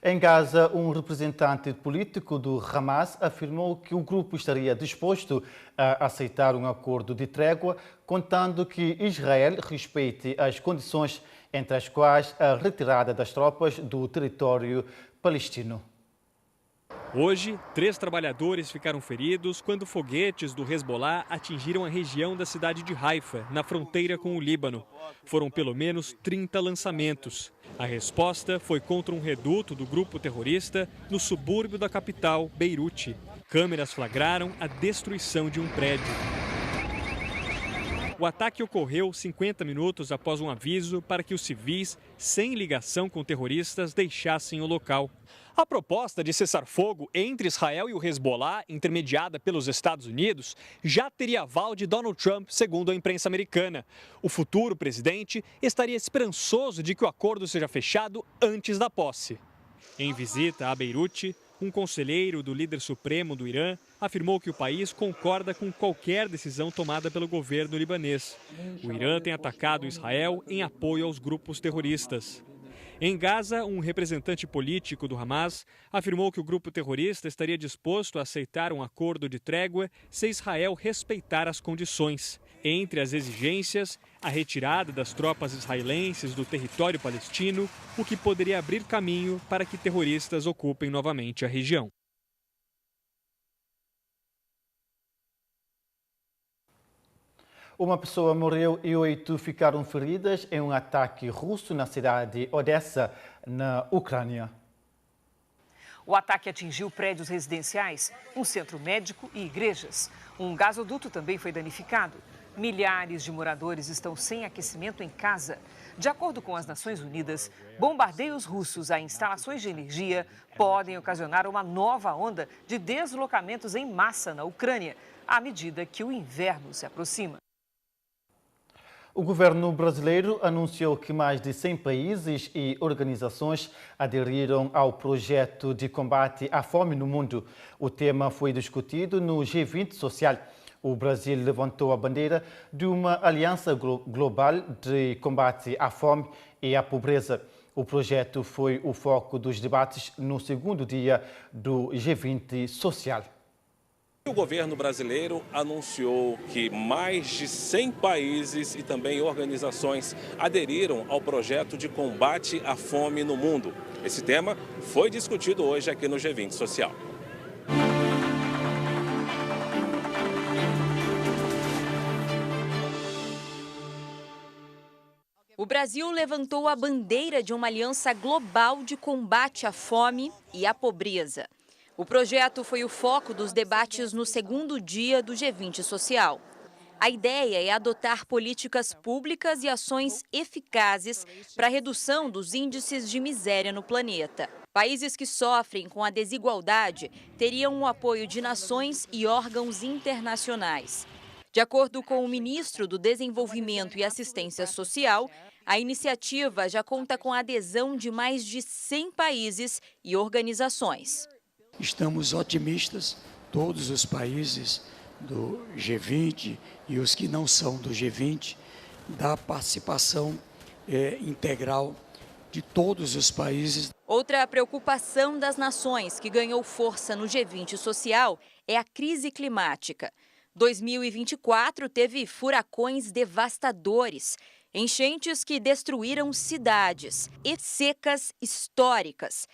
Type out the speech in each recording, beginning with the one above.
Em Gaza, um representante político do Hamas afirmou que o grupo estaria disposto a aceitar um acordo de trégua, contando que Israel respeite as condições, entre as quais a retirada das tropas do território palestino. Hoje, 3 trabalhadores ficaram feridos quando foguetes do Hezbollah atingiram a região da cidade de Haifa, na fronteira com o Líbano. Foram pelo menos 30 lançamentos. A resposta foi contra um reduto do grupo terrorista no subúrbio da capital, Beirute. Câmeras flagraram a destruição de um prédio. O ataque ocorreu 50 minutos após um aviso para que os civis, sem ligação com terroristas, deixassem o local. A proposta de cessar-fogo entre Israel e o Hezbollah, intermediada pelos Estados Unidos, já teria aval de Donald Trump, segundo a imprensa americana. O futuro presidente estaria esperançoso de que o acordo seja fechado antes da posse. Em visita a Beirute, um conselheiro do líder supremo do Irã afirmou que o país concorda com qualquer decisão tomada pelo governo libanês. O Irã tem atacado Israel em apoio aos grupos terroristas. Em Gaza, um representante político do Hamas afirmou que o grupo terrorista estaria disposto a aceitar um acordo de trégua se Israel respeitar as condições. Entre as exigências, a retirada das tropas israelenses do território palestino, o que poderia abrir caminho para que terroristas ocupem novamente a região. Uma pessoa morreu e 8 ficaram feridas em um ataque russo na cidade de Odessa, na Ucrânia. O ataque atingiu prédios residenciais, um centro médico e igrejas. Um gasoduto também foi danificado. Milhares de moradores estão sem aquecimento em casa. De acordo com as Nações Unidas, bombardeios russos a instalações de energia podem ocasionar uma nova onda de deslocamentos em massa na Ucrânia, à medida que o inverno se aproxima. O governo brasileiro anunciou que mais de 100 países e organizações aderiram ao projeto de combate à fome no mundo. O tema foi discutido no G20 Social. O Brasil levantou a bandeira de uma aliança global de combate à fome e à pobreza. O projeto foi o foco dos debates no segundo dia do G20 Social. O governo brasileiro anunciou que mais de 100 países e também organizações aderiram ao projeto de combate à fome no mundo. Esse tema foi discutido hoje aqui no G20 Social. O Brasil levantou a bandeira de uma aliança global de combate à fome e à pobreza. O projeto foi o foco dos debates no segundo dia do G20 Social. A ideia é adotar políticas públicas e ações eficazes para a redução dos índices de miséria no planeta. Países que sofrem com a desigualdade teriam o apoio de nações e órgãos internacionais. De acordo com o ministro do Desenvolvimento e Assistência Social, a iniciativa já conta com a adesão de mais de 100 países e organizações. Estamos otimistas, todos os países do G20 e os que não são do G20, da participação integral de todos os países. Outra preocupação das nações que ganhou força no G20 Social é a crise climática. 2024 teve furacões devastadores, enchentes que destruíram cidades e secas históricas.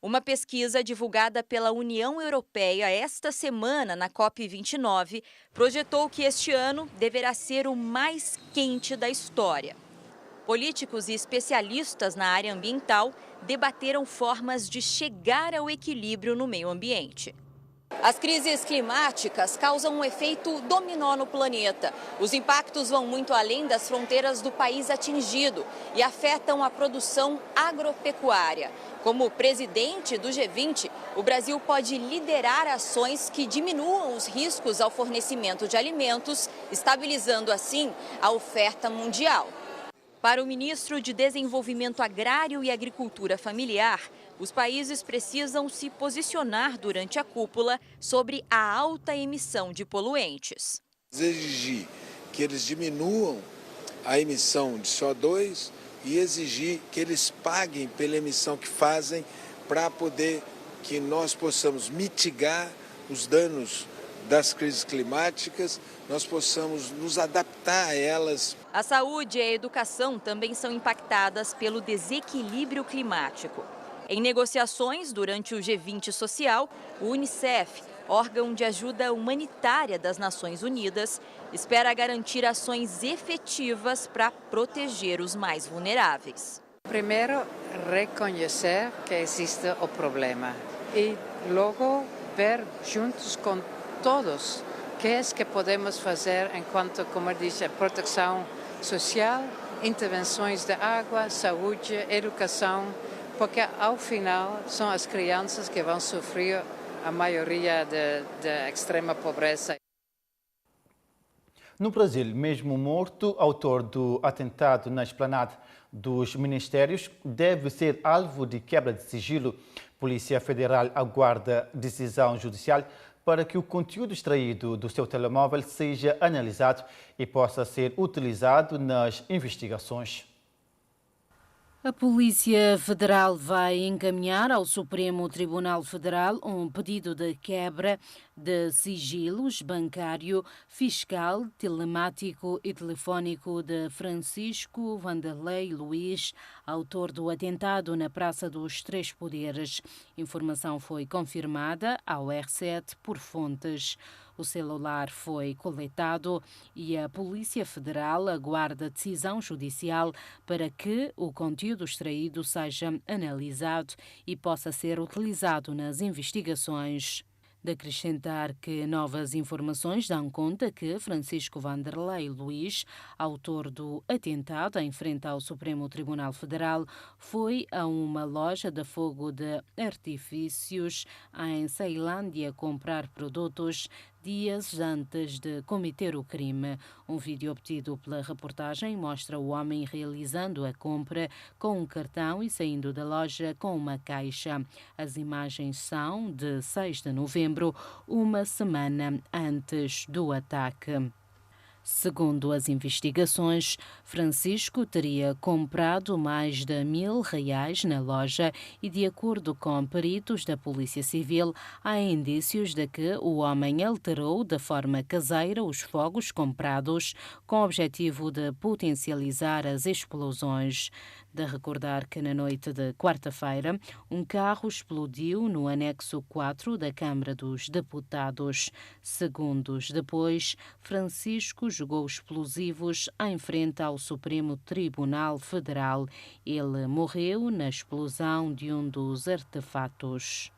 Uma pesquisa divulgada pela União Europeia esta semana na COP29 projetou que este ano deverá ser o mais quente da história. Políticos e especialistas na área ambiental debateram formas de chegar ao equilíbrio no meio ambiente. As crises climáticas causam um efeito dominó no planeta. Os impactos vão muito além das fronteiras do país atingido e afetam a produção agropecuária. Como presidente do G20, o Brasil pode liderar ações que diminuam os riscos ao fornecimento de alimentos, estabilizando assim a oferta mundial. Para o ministro de Desenvolvimento Agrário e Agricultura Familiar, os países precisam se posicionar durante a cúpula sobre a alta emissão de poluentes. Exigir que eles diminuam a emissão de CO2 e exigir que eles paguem pela emissão que fazem para poder que nós possamos mitigar os danos das crises climáticas, nós possamos nos adaptar a elas. A saúde e a educação também são impactadas pelo desequilíbrio climático. Em negociações durante o G20 social, o Unicef, órgão de ajuda humanitária das Nações Unidas, espera garantir ações efetivas para proteger os mais vulneráveis. Primeiro, reconhecer que existe o problema e logo ver juntos com todos o que é que podemos fazer enquanto, como disse, proteção social, intervenções de água, saúde, educação, porque ao final são as crianças que vão sofrer a maioria da extrema pobreza. No Brasil, mesmo morto, autor do atentado na esplanada dos ministérios deve ser alvo de quebra de sigilo. Polícia Federal aguarda decisão judicial para que o conteúdo extraído do seu telemóvel seja analisado e possa ser utilizado nas investigações. A Polícia Federal vai encaminhar ao Supremo Tribunal Federal um pedido de quebra de sigilos bancário, fiscal, telemático e telefónico de Francisco Vanderlei Luiz, autor do atentado na Praça dos Três Poderes. Informação foi confirmada ao R7 por fontes. O celular foi coletado e a Polícia Federal aguarda decisão judicial para que o conteúdo extraído seja analisado e possa ser utilizado nas investigações. De acrescentar que novas informações dão conta que Francisco Vanderlei Luiz, autor do atentado em frente ao Supremo Tribunal Federal, foi a uma loja de fogo de artifícios em Ceilândia comprar produtos dias antes de cometer o crime. Um vídeo obtido pela reportagem mostra o homem realizando a compra com um cartão e saindo da loja com uma caixa. As imagens são de 6 de novembro, uma semana antes do ataque. Segundo as investigações, Francisco teria comprado mais de R$1.000 na loja e, de acordo com peritos da Polícia Civil, há indícios de que o homem alterou de forma caseira os fogos comprados com o objetivo de potencializar as explosões. De recordar que na noite de quarta-feira, um carro explodiu no anexo 4 da Câmara dos Deputados. Segundos depois, Francisco jogou explosivos em frente ao Supremo Tribunal Federal. Ele morreu na explosão de um dos artefatos.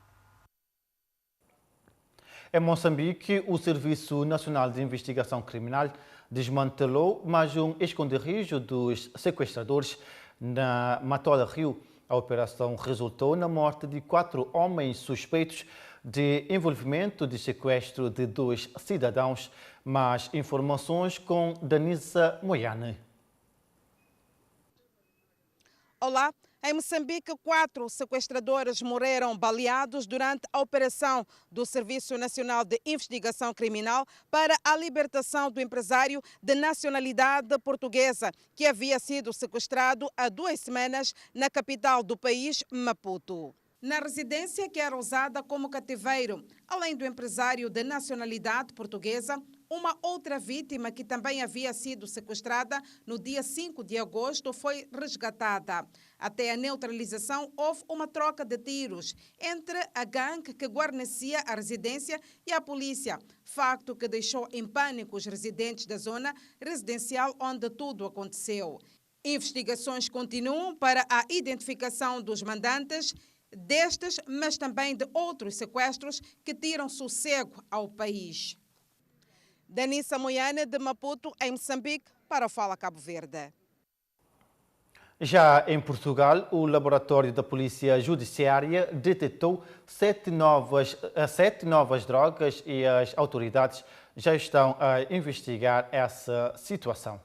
Em Moçambique, o Serviço Nacional de Investigação Criminal desmantelou mais um esconderijo dos sequestradores na Matola Rio. A operação resultou na morte de 4 homens suspeitos de envolvimento de sequestro de 2 cidadãos. Mais informações com Danisa Moiane. Olá. Em Moçambique, 4 sequestradores morreram baleados durante a operação do Serviço Nacional de Investigação Criminal para a libertação do empresário de nacionalidade portuguesa, que havia sido sequestrado há 2 semanas na capital do país, Maputo. Na residência que era usada como cativeiro, além do empresário de nacionalidade portuguesa, uma outra vítima que também havia sido sequestrada no dia 5 de agosto foi resgatada. Até a neutralização, houve uma troca de tiros entre a gangue que guarnecia a residência e a polícia, facto que deixou em pânico os residentes da zona residencial onde tudo aconteceu. Investigações continuam para a identificação dos mandantes destes, mas também de outros sequestros que tiram sossego ao país. Danisa Moiane, de Maputo, em Moçambique, para o Fala Cabo Verde. Já em Portugal, o Laboratório da Polícia Judiciária detectou 7 novas drogas e as autoridades já estão a investigar essa situação.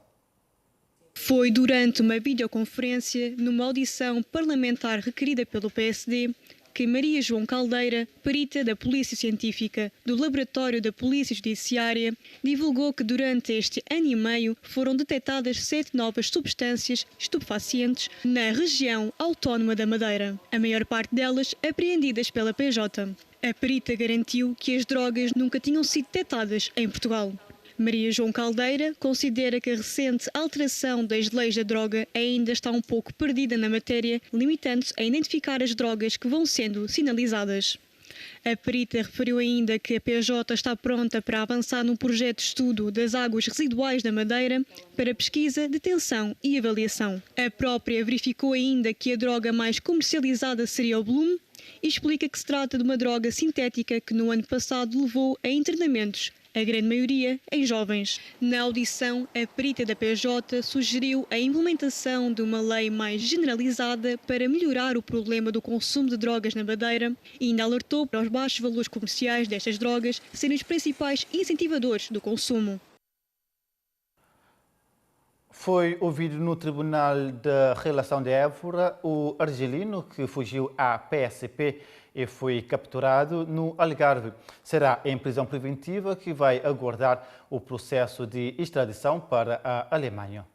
Foi durante uma videoconferência, numa audição parlamentar requerida pelo PSD, que Maria João Caldeira, perita da Polícia Científica do Laboratório da Polícia Judiciária, divulgou que durante este ano e meio foram detectadas 7 novas substâncias estupefacientes na região autónoma da Madeira, a maior parte delas apreendidas pela PJ. A perita garantiu que as drogas nunca tinham sido detectadas em Portugal. Maria João Caldeira considera que a recente alteração das leis da droga ainda está um pouco perdida na matéria, limitando-se a identificar as drogas que vão sendo sinalizadas. A perita referiu ainda que a PJ está pronta para avançar num projeto de estudo das águas residuais da Madeira para pesquisa, detenção e avaliação. A própria verificou ainda que a droga mais comercializada seria o Blume e explica que se trata de uma droga sintética que no ano passado levou a internamentos, a grande maioria em jovens. Na audição, a perita da PJ sugeriu a implementação de uma lei mais generalizada para melhorar o problema do consumo de drogas na Madeira e ainda alertou para os baixos valores comerciais destas drogas serem os principais incentivadores do consumo. Foi ouvido no Tribunal da Relação de Évora o argelino que fugiu à PSP e foi capturado no Algarve. Será em prisão preventiva que vai aguardar o processo de extradição para a Alemanha.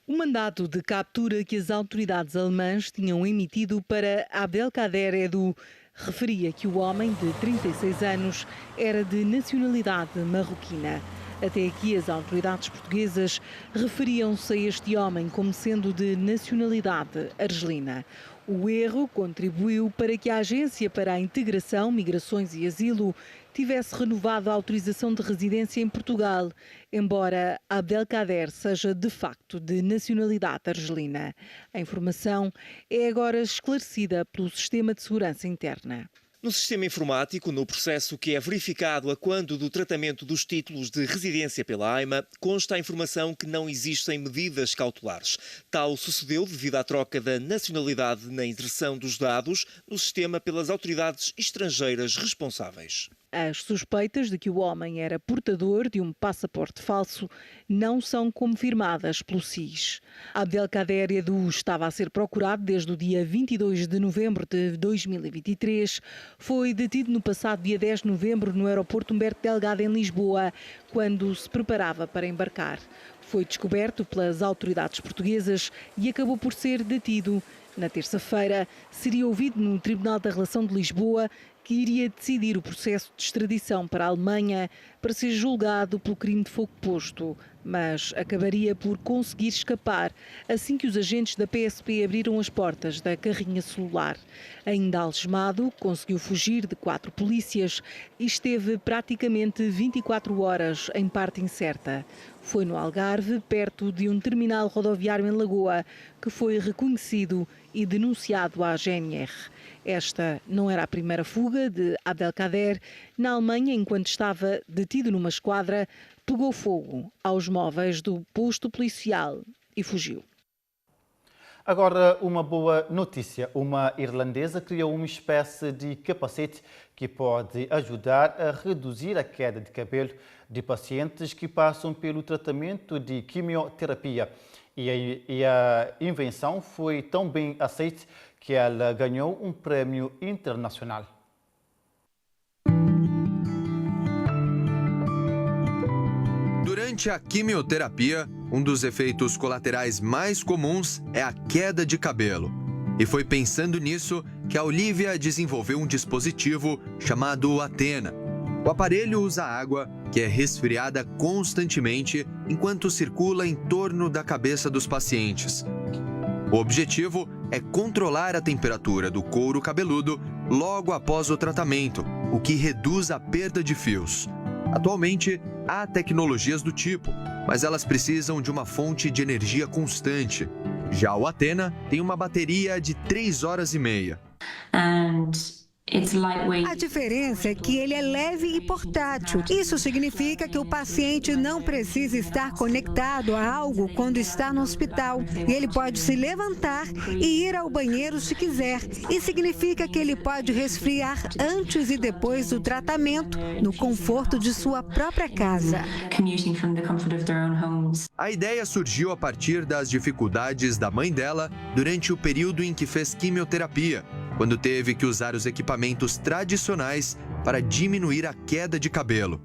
O mandato de captura que as autoridades alemãs tinham emitido para Abdelkader Edu referia que o homem de 36 anos era de nacionalidade marroquina. Até aqui, as autoridades portuguesas referiam-se a este homem como sendo de nacionalidade argelina. O erro contribuiu para que a Agência para a Integração, Migrações e Asilo tivesse renovado a autorização de residência em Portugal, embora Abdelkader seja de facto de nacionalidade argelina. A informação é agora esclarecida pelo Sistema de Segurança Interna. No sistema informático, no processo que é verificado a quando do tratamento dos títulos de residência pela AIMA, consta a informação que não existem medidas cautelares. Tal sucedeu devido à troca da nacionalidade na inserção dos dados no sistema pelas autoridades estrangeiras responsáveis. As suspeitas de que o homem era portador de um passaporte falso não são confirmadas pelo SIS. Abdelkader Edu estava a ser procurado desde o dia 22 de novembro de 2023. Foi detido no passado dia 10 de novembro no aeroporto Humberto Delgado, em Lisboa, quando se preparava para embarcar. Foi descoberto pelas autoridades portuguesas e acabou por ser detido. Na terça-feira, seria ouvido no Tribunal da Relação de Lisboa, que iria decidir o processo de extradição para a Alemanha para ser julgado pelo crime de fogo posto, mas acabaria por conseguir escapar assim que os agentes da PSP abriram as portas da carrinha celular. Ainda algemado, conseguiu fugir de 4 polícias e esteve praticamente 24 horas em parte incerta. Foi no Algarve, perto de um terminal rodoviário em Lagoa, que foi reconhecido e denunciado à GNR. Esta não era a primeira fuga de Abdelkader. Na Alemanha, enquanto estava detido numa esquadra, pegou fogo aos móveis do posto policial e fugiu. Agora, uma boa notícia. Uma irlandesa criou uma espécie de capacete que pode ajudar a reduzir a queda de cabelo de pacientes que passam pelo tratamento de quimioterapia. E a invenção foi tão bem aceita que ela ganhou um prémio internacional. Durante a quimioterapia, um dos efeitos colaterais mais comuns é a queda de cabelo. E foi pensando nisso que a Olivia desenvolveu um dispositivo chamado Athena. O aparelho usa água, que é resfriada constantemente enquanto circula em torno da cabeça dos pacientes. O objetivo é controlar a temperatura do couro cabeludo logo após o tratamento, o que reduz a perda de fios. Atualmente, há tecnologias do tipo, mas elas precisam de uma fonte de energia constante. Já o Athena tem uma bateria de 3 horas e meia. A diferença é que ele é leve e portátil. Isso significa que o paciente não precisa estar conectado a algo quando está no hospital. Ele pode se levantar e ir ao banheiro se quiser. E significa que ele pode resfriar antes e depois do tratamento, no conforto de sua própria casa. A ideia surgiu a partir das dificuldades da mãe dela durante o período em que fez quimioterapia. quando teve que usar os equipamentos tradicionais para diminuir a queda de cabelo.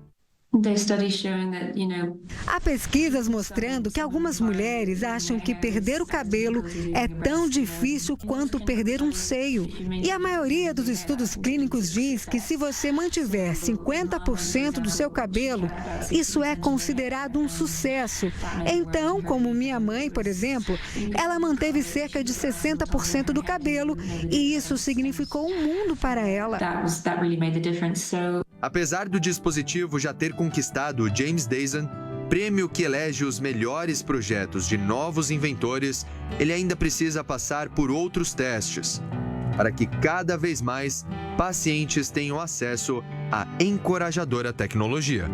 Há pesquisas mostrando que algumas mulheres acham que perder o cabelo é tão difícil quanto perder um seio. E a maioria dos estudos clínicos diz que se você mantiver 50% do seu cabelo, isso é considerado um sucesso. Então, como minha mãe, por exemplo, ela manteve cerca de 60% do cabelo e isso significou um mundo para ela. Apesar do dispositivo já ter conquistado o James Dyson, prêmio que elege os melhores projetos de novos inventores, ele ainda precisa passar por outros testes, para que cada vez mais pacientes tenham acesso à encorajadora tecnologia.